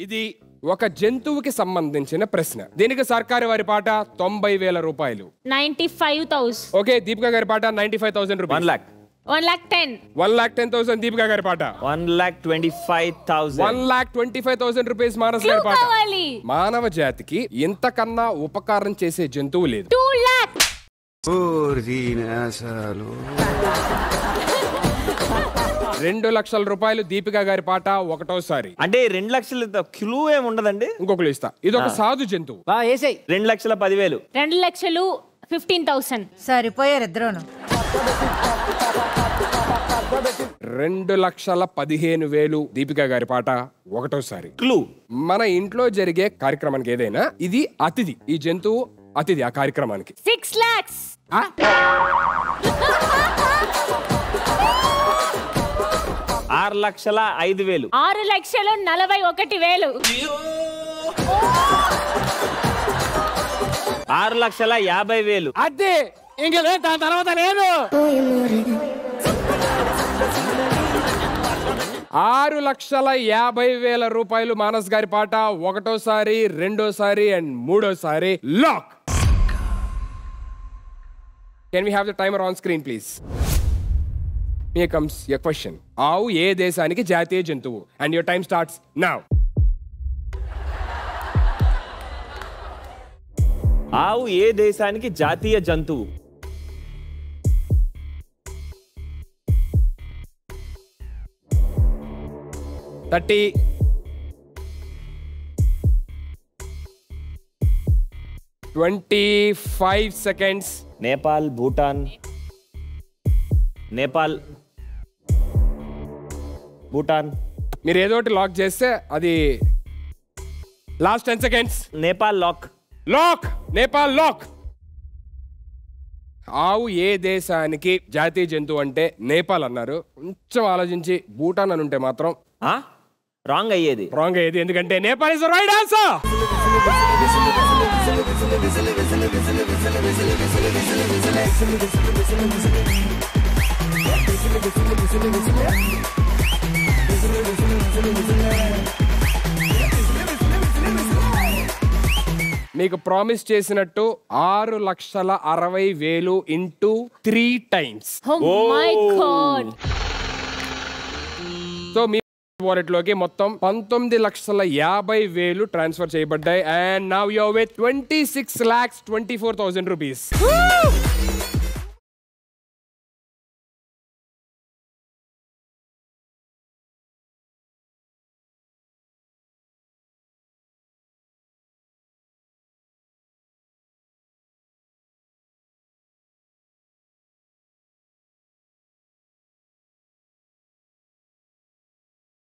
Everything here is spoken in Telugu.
ఇది ఒక జంతువుకి సంబంధించిన ప్రశ్న. దీనికి సర్కారు వారి పాట 90,000 రూపాయలు. 95,000. ఓకే, దీపిక గారి పాట 95,000 రూపాయలు. 1 lakh. 1,10,000. 1,10,000 దీపిక గారి పాట. 1,25,000. 1,25,000 రూపీస్ మానస్ గారి పాట. మానవ జాతికి ఇంతకన్నా ఉపకారం చేసే జంతువు లేదు. 2 lakh. 2 లక్షల రూపాయలు దీపిక గారి పాట ఒకటోసారి. అంటే 2 లక్షలు క్లూ ఏమి ఉండదండి. ఇంకొకరు ఇస్తా. ఇది ఒక సాధు జంతువు. 2,10,000. 2,15,000. సరిపోయారు ఇద్దరును. 2,15,000 దీపిక గారి పాట ఒకటోసారి. క్లూ. మన ఇంట్లో జరిగే కార్యక్రమానికి ఏదైనా ఇది అతిథి. ఈ జంతువు అతిథి ఆ కార్యక్రమానికి. 6 lakhs. 6,05,000. 6,41,000. 6,50,000. అదే ఇంకా దాని తర్వాత లేదు. 6,50,000 రూపాయలు మానస్ గారి పాట ఒకటోసారి, రెండోసారి అండ్ మూడోసారి. Lock. Can we have the timer on screen please? Here comes your question. ఆవు ఏ దేశానికి జాతీయ జంతువు? And your time starts now. ఆవు ఏ దేశానికి జాతీయ జంతువు? Thirty 25 seconds. నేపాల్, భూటాన్. నేపాల్, భూటాన్. మీరు ఏదో ఒకటి లాక్ చేస్తే అది last 10 seconds. Nepal lock. Lock. Nepal lock. ఆవు ఏ దేశానికి జాతీయ జంతువు అంటే నేపాల్ అన్నారు. కొంచెం ఆలోచించి భూటాన్ అని ఉంటే మాత్రం రాంగ్ అయ్యేది. రాంగ్ అయ్యేది, ఎందుకంటే Nepal is the right answer. మీకు ప్రామిస్ చేసినట్టు 6,60,000 into 3 times. Oh my God. So మీ వాలెట్ లోకి మొత్తం 19,50,000 ట్రాన్స్ఫర్ చేయబడ్డాయి. And now you are with 26,24,000 rupees.